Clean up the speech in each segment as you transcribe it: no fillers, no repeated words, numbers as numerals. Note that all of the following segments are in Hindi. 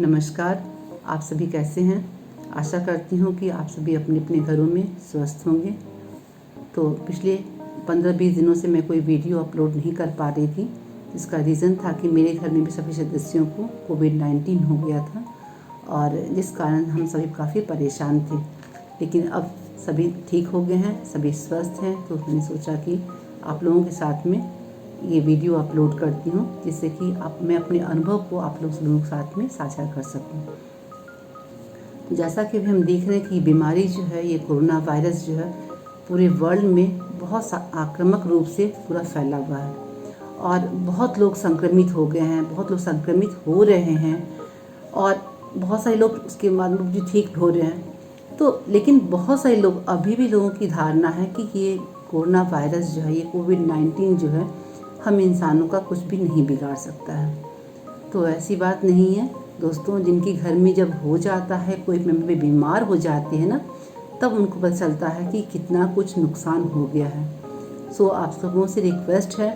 नमस्कार। आप सभी कैसे हैं? आशा करती हूँ कि आप सभी अपने अपने घरों में स्वस्थ होंगे। तो पिछले 15-20 दिनों से मैं कोई वीडियो अपलोड नहीं कर पा रही थी। इसका रीज़न था कि मेरे घर में भी सभी सदस्यों को कोविड-19 हो गया था और जिस कारण हम सभी काफ़ी परेशान थे। लेकिन अब सभी ठीक हो गए हैं, सभी स्वस्थ हैं। तो मैंने सोचा कि आप लोगों के साथ में ये वीडियो अपलोड करती हूँ, जिससे कि मैं अपने अनुभव को आप लोगों के साथ में साझा कर सकूँ। तो जैसा कि हम देख रहे हैं कि बीमारी जो है, ये कोरोना वायरस जो है, पूरे वर्ल्ड में बहुत आक्रामक रूप से पूरा फैला हुआ है और बहुत लोग संक्रमित हो गए हैं, बहुत लोग संक्रमित हो रहे हैं और बहुत सारे लोग उसके बाद में ठीक हो रहे हैं। तो लेकिन बहुत सारे लोग अभी भी लोगों की धारणा है कि ये कोरोना वायरस जो है, ये कोविड-19 जो है, हम इंसानों का कुछ भी नहीं बिगाड़ सकता है। तो ऐसी बात नहीं है दोस्तों। जिनकी घर में जब हो जाता है, कोई मेंबर बीमार हो जाते हैं ना, तब उनको पता चलता है कि कितना कुछ नुकसान हो गया है। सो आप सबों से रिक्वेस्ट है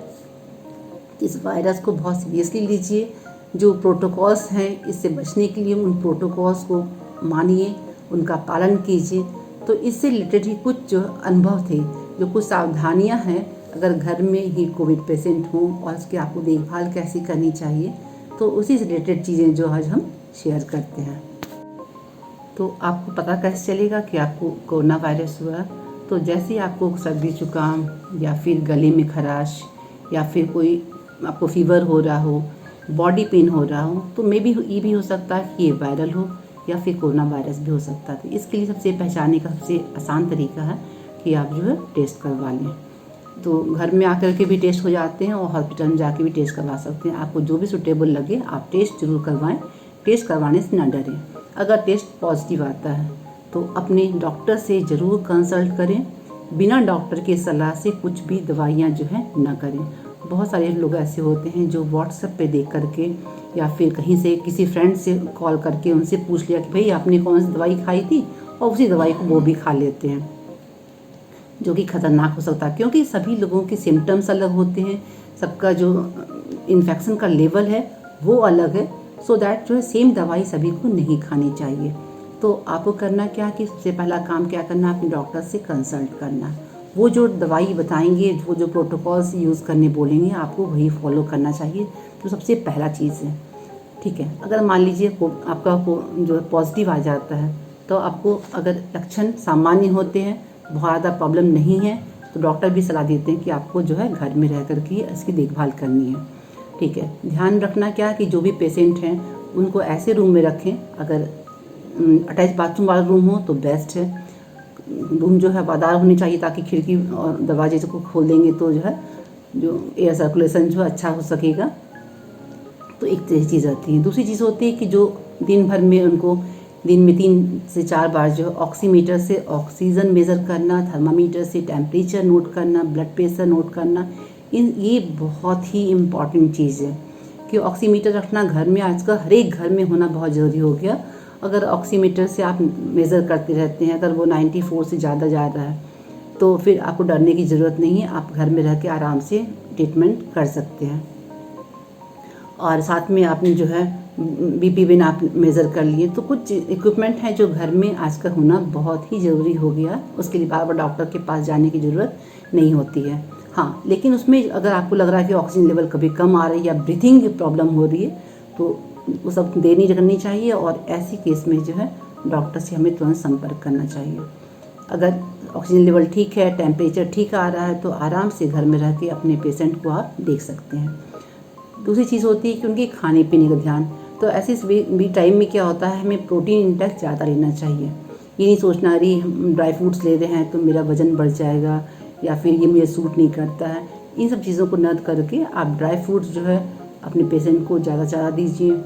कि इस वायरस को बहुत सीरियसली लीजिए। जो प्रोटोकॉल्स हैं इससे बचने के लिए, उन प्रोटोकॉल्स को मानिए, उनका पालन कीजिए। तो इससे रिलेटेड ही कुछ जो अनुभव थे, जो कुछ सावधानियां हैं, अगर घर में ही कोविड पेशेंट हों और उसकी आपको देखभाल कैसी करनी चाहिए, तो उसी से रिलेटेड चीज़ें जो आज हम शेयर करते हैं। तो आपको पता कैसे चलेगा कि आपको कोरोना वायरस हुआ? तो जैसे आपको सर्दी जुकाम या फिर गले में खराश या फिर कोई आपको फीवर हो रहा हो, बॉडी पेन हो रहा हो, तो मे बी ये भी हो सकता है कि ये वायरल हो या फिर कोरोना वायरस भी हो सकता है। इसके लिए सबसे पहचानने का सबसे आसान तरीका है कि आप जो है टेस्ट करवा लें। तो घर में आकर के भी टेस्ट हो जाते हैं और हॉस्पिटल में जाके भी टेस्ट करवा सकते हैं। आपको जो भी सूटेबल लगे आप टेस्ट जरूर करवाएं। टेस्ट करवाने से ना डरें। अगर टेस्ट पॉजिटिव आता है तो अपने डॉक्टर से ज़रूर कंसल्ट करें। बिना डॉक्टर की सलाह से कुछ भी दवाइयाँ जो है ना करें। बहुत सारे लोग ऐसे होते हैं जो व्हाट्सएप पे देख करके या फिर कहीं से किसी फ्रेंड से कॉल करके उनसे पूछ लिया कि भाई आपने कौन सी दवाई खाई थी, और उसी दवाई को वो भी खा लेते हैं, जो कि खतरनाक हो सकता है। क्योंकि सभी लोगों के सिम्टम्स अलग होते हैं, सबका जो इन्फेक्शन का लेवल है वो अलग है। सो दैट जो है सेम दवाई सभी को नहीं खानी चाहिए। तो आपको करना क्या कि सबसे पहला काम क्या करना, अपने डॉक्टर से कंसल्ट करना। वो जो दवाई बताएंगे, वो जो प्रोटोकॉल्स यूज़ करने बोलेंगे, आपको वही फॉलो करना चाहिए। तो सबसे पहला चीज़ है, ठीक है। अगर मान लीजिए आपका जो पॉजिटिव आ जाता है, तो आपको अगर लक्षण सामान्य होते हैं, बहुत ज़्यादा प्रॉब्लम नहीं है, तो डॉक्टर भी सलाह देते हैं कि आपको जो है घर में रह कर के इसकी देखभाल करनी है, ठीक है। ध्यान रखना क्या कि जो भी पेशेंट हैं उनको ऐसे रूम में रखें, अगर अटैच बाथरूम वाला रूम हो तो बेस्ट है। रूम जो है हवादार होनी चाहिए, ताकि खिड़की और दरवाजे को खोल देंगे तो जो है जो एयर सर्कुलेशन जो अच्छा हो सकेगा। तो एक चीज़ आती है। दूसरी चीज़ होती है कि जो दिन भर में उनको दिन में 3 से 4 बार जो ऑक्सीमीटर से ऑक्सीजन मेज़र करना, थर्मामीटर से टेम्परेचर नोट करना, ब्लड प्रेशर नोट करना, ये बहुत ही इम्पॉर्टेंट चीज़ है कि ऑक्सीमीटर रखना घर में आजकल हर एक घर में होना बहुत ज़रूरी हो गया। अगर ऑक्सीमीटर से आप मेज़र करते रहते हैं, अगर वो 94 से ज़्यादा जा रहा है, तो फिर आपको डरने की ज़रूरत नहीं है। आप घर में रह के आराम से ट्रीटमेंट कर सकते हैं। और साथ में आपने जो है बीपी भी आप मेज़र कर लिए। तो कुछ इक्विपमेंट हैं जो घर में आजकल होना बहुत ही ज़रूरी हो गया। उसके लिए बार बार डॉक्टर के पास जाने की ज़रूरत नहीं होती है। हाँ, लेकिन उसमें अगर आपको लग रहा है कि ऑक्सीजन लेवल कभी कम आ रही है या ब्रीथिंग प्रॉब्लम हो रही है, तो वो सब देर नहीं करनी चाहिए और ऐसी केस में जो है डॉक्टर से हमें तुरंत संपर्क करना चाहिए। अगर ऑक्सीजन लेवल ठीक है, टेम्परेचर ठीक आ रहा है, तो आराम से घर में रह के अपने पेशेंट को आप देख सकते हैं। दूसरी चीज़ होती है कि उनके खाने पीने का ध्यान। तो ऐसे भी टाइम में क्या होता है, हमें प्रोटीन इंटेक ज़्यादा लेना चाहिए। ये नहीं सोचना अरे हम ड्राई फ्रूट्स ले रहे हैं तो मेरा वज़न बढ़ जाएगा या फिर ये मुझे सूट नहीं करता है। इन सब चीज़ों को न करके आप ड्राई फ्रूट्स जो है अपने पेशेंट को ज़्यादा ज़्यादा दीजिए।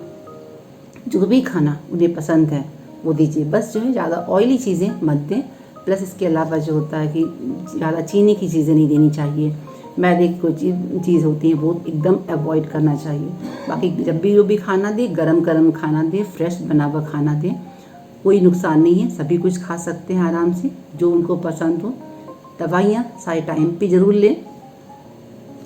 जो भी खाना उन्हें पसंद है वो दीजिए, बस जो है ज़्यादा ऑयली चीज़ें मत दें। प्लस इसके अलावा जो होता है कि ज़्यादा चीनी की चीज़ें नहीं देनी चाहिए। मैदे की कोई चीज़ होती है वो एकदम अवॉइड करना चाहिए। बाकी जब भी जो भी खाना दे, गरम गरम खाना दे, फ्रेश बना हुआ खाना दे, कोई नुकसान नहीं है, सभी कुछ खा सकते हैं आराम से जो उनको पसंद हो। दवाइयाँ सारे टाइम पे ज़रूर लें।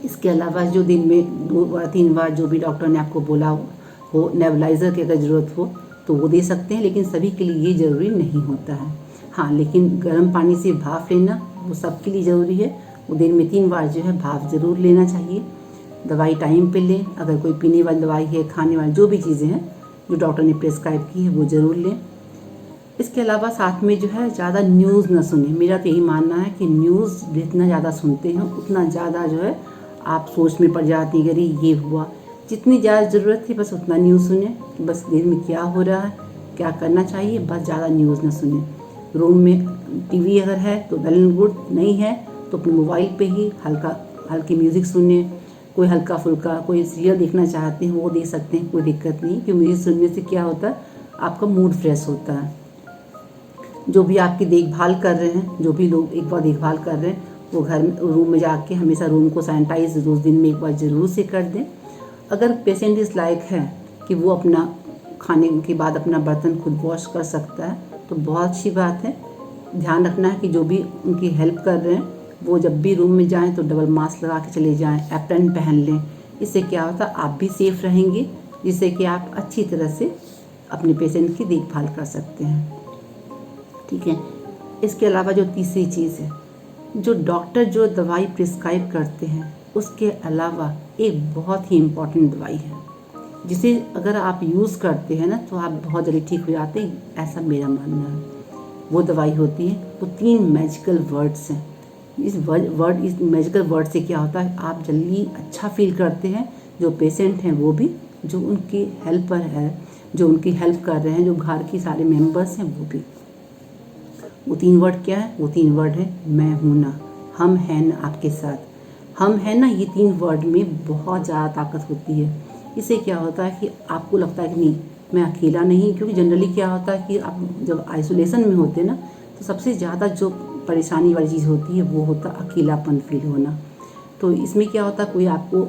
इसके अलावा जो दिन में 2 बार 3 बार जो भी डॉक्टर ने आपको बोला हो हो, नेबुलाइज़र की अगर ज़रूरत हो तो वो दे सकते हैं, लेकिन सभी के लिए ये ज़रूरी नहीं होता है। हाँ, लेकिन गर्म पानी से भाप लेना वो सबके लिए ज़रूरी है। वो दिन में 3 बार जो है भाप ज़रूर लेना चाहिए। दवाई टाइम पे लें। अगर कोई पीने वाली दवाई है, खाने वाली जो भी चीज़ें हैं जो डॉक्टर ने प्रेस्क्राइब की है वो ज़रूर लें। इसके अलावा साथ में जो है ज़्यादा न्यूज़ ना सुनें। मेरा तो यही मानना है कि न्यूज़ जितना ज़्यादा सुनते हैं उतना ज़्यादा जो है आप सोच में पड़ जाती है, अरे ये हुआ। जितनी ज़्यादा ज़रूरत थी बस उतना न्यूज़ सुने कि बस दिन में क्या हो रहा है, क्या करना चाहिए, बस ज़्यादा न्यूज़ ना सुने। रूम में टीवी अगर है तो वेल एंड गुड, नहीं है तो अपने मोबाइल पे ही हल्की म्यूज़िक सुने। कोई हल्का फुल्का कोई सीरियल देखना चाहते हैं वो देख सकते हैं, कोई दिक्कत नहीं। क्योंकि म्यूज़िक सुनने से क्या होता है, आपका मूड फ्रेश होता है। जो भी आपकी देखभाल कर रहे हैं, जो भी लोग एक बार देखभाल कर रहे हैं, वो घर में रूम में जाके हमेशा रूम को सैनिटाइज रोज़ दिन में एक बार ज़रूर से कर दें। अगर पेशेंट इस लायक है कि वो अपना खाने के बाद अपना बर्तन खुद वॉश कर सकता है तो बहुत अच्छी बात है। ध्यान रखना है कि जो भी उनकी हेल्प कर रहे हैं वो जब भी रूम में जाएं तो डबल मास्क लगा के चले जाएं, एप्रन पहन लें। इससे क्या होता है, आप भी सेफ रहेंगे, जिससे कि आप अच्छी तरह से अपने पेशेंट की देखभाल कर सकते हैं। ठीक है। इसके अलावा जो तीसरी चीज़ है, जो डॉक्टर जो दवाई प्रिस्क्राइब करते हैं उसके अलावा एक बहुत ही इम्पॉर्टेंट दवाई है जिसे अगर आप यूज़ करते हैं ना तो आप बहुत जल्दी ठीक हो जाते हैं, ऐसा मेरा मानना है। वो दवाई होती है, वो 3 मैजिकल वर्ड्स हैं। इस मैजिकल वर्ड से क्या होता है, आप जल्दी अच्छा फील करते हैं, जो पेशेंट हैं वो भी, जो उनके हेल्पर है, जो उनकी हेल्प कर रहे हैं, जो घर के सारे मेंबर्स हैं वो भी। वो 3 वर्ड क्या है, वो 3 वर्ड है मैं हूँ ना, हम हैं ना आपके साथ। हम हैं ना, ये 3 वर्ड में बहुत ज़्यादा ताकत होती है। इससे क्या होता है कि आपको लगता है कि नहीं मैं अकेला नहीं। क्योंकि जनरली क्या होता है कि आप जब आइसोलेशन में होते हैं ना तो सबसे ज़्यादा जो परेशानी वाली चीज़ होती है वो होता है अकेलापन फील होना। तो इसमें क्या होता है, कोई आपको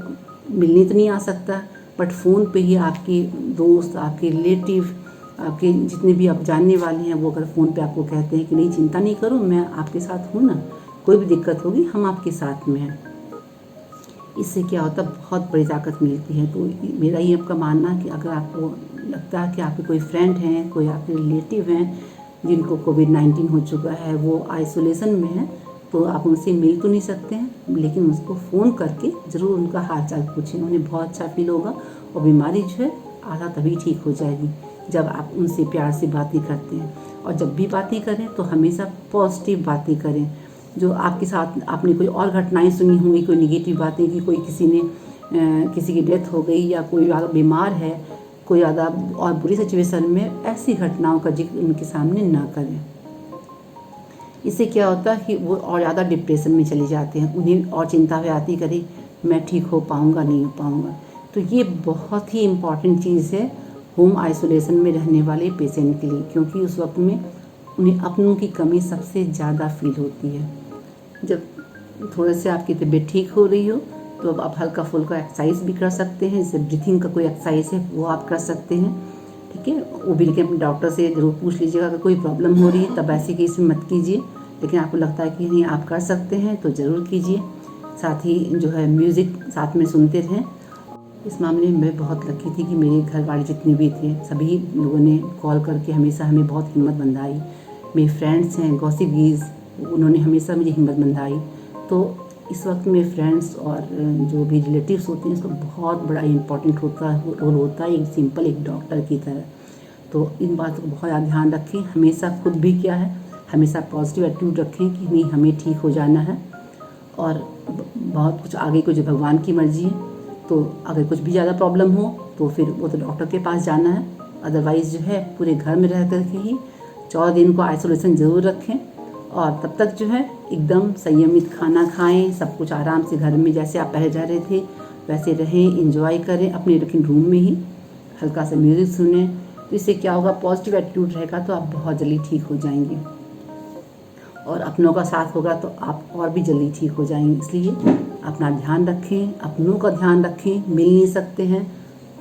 मिलने तो नहीं आ सकता, बट फ़ोन पे ही आपके दोस्त, आपके रिलेटिव, आपके जितने भी आप जानने वाले हैं वो अगर फ़ोन पे आपको कहते हैं कि नहीं चिंता नहीं करो, मैं आपके साथ हूँ ना, कोई भी दिक्कत होगी हम आपके साथ में हैं। इससे क्या होता है, बहुत बड़ी ताकत मिलती है। तो मेरा ये आपका मानना है कि अगर आपको लगता है कि आपके कोई फ्रेंड हैं, कोई आपके रिलेटिव हैं जिनको कोविड-19 हो चुका है, वो आइसोलेशन में है, तो आप उनसे मिल तो नहीं सकते हैं, लेकिन उसको फ़ोन करके ज़रूर उनका हाल चाल पूछें। उन्हें बहुत अच्छा फील होगा और बीमारी जो है आधा तभी ठीक हो जाएगी जब आप उनसे प्यार से बातें करते हैं। और जब भी बातें करें तो हमेशा पॉजिटिव बातें करें। जो आपके साथ आपने कोई और घटनाएं सुनी होंगी, कोई निगेटिव बातें कि कोई किसी की डेथ हो गई या कोई ज़्यादा बीमार है, कोई ज़्यादा और बुरी सिचुएशन में, ऐसी घटनाओं का जिक्र उनके सामने ना करें। इससे क्या होता है कि वो और ज़्यादा डिप्रेशन में चले जाते हैं, उन्हें और चिंता हो जाती है कि मैं ठीक हो पाऊँगा नहीं हो पाऊँगा। तो ये बहुत ही इम्पॉर्टेंट चीज़ है होम आइसोलेशन में रहने वाले पेशेंट के लिए, क्योंकि उस वक्त में उन्हें अपनों की कमी सबसे ज़्यादा फील होती है। जब थोड़े से आपकी तबीयत ठीक हो रही हो तो अब आप हल्का फुल्का एक्सरसाइज भी कर सकते हैं, जैसे ब्रीथिंग का कोई एक्सरसाइज है वो आप कर सकते हैं। ठीक है, वो भी लेकिन अपने डॉक्टर से ज़रूर पूछ लीजिएगा। अगर कोई प्रॉब्लम हो रही है तब ऐसे केस में मत कीजिए, लेकिन आपको लगता है कि नहीं आप कर सकते हैं तो ज़रूर कीजिए। साथ ही जो है म्यूज़िक साथ में सुनते रहें। इस मामले में मैं बहुत लकी थी कि मेरे घर वाले जितने भी थे सभी लोगों ने कॉल करके हमेशा हमें बहुत हिम्मत बंधाई। मेरे फ्रेंड्स हैं गॉसिपीज़, उन्होंने हमेशा मुझे हिम्मत बंधाई। तो इस वक्त में फ्रेंड्स और जो भी रिलेटिव्स होते हैं इसका बहुत बड़ा इम्पोर्टेंट रोल होता है, एक सिंपल एक डॉक्टर की तरह। तो इन बातों को बहुत ज़्यादा ध्यान रखें। हमेशा खुद भी क्या है, हमेशा पॉजिटिव एटीट्यूड रखें कि नहीं हमें ठीक हो जाना है, और बहुत कुछ आगे को जो भगवान की मर्ज़ी है। तो अगर कुछ भी ज़्यादा प्रॉब्लम हो तो फिर वो तो डॉक्टर के पास जाना है। अदरवाइज़ जो है पूरे घर में रह कर के ही 14 दिन को आइसोलेशन ज़रूर रखें, और तब तक जो है एकदम संयमित खाना खाएं, सब कुछ आराम से घर में जैसे आप पहले रह रहे थे वैसे रहें, एंजॉय करें अपने, लेकिन रूम में ही हल्का सा म्यूज़िक सुनें। तो इससे क्या होगा, पॉजिटिव एटीट्यूड रहेगा तो आप बहुत जल्दी ठीक हो जाएंगे, और अपनों का साथ होगा तो आप और भी जल्दी ठीक हो जाएंगे। इसलिए अपना ध्यान रखें, अपनों का ध्यान रखें। मिल नहीं सकते हैं,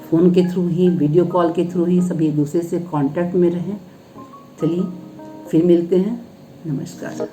फ़ोन के थ्रू ही, वीडियो कॉल के थ्रू ही सभी एक दूसरे से कांटेक्ट में रहें। चलिए फिर मिलते हैं, नमस्कार।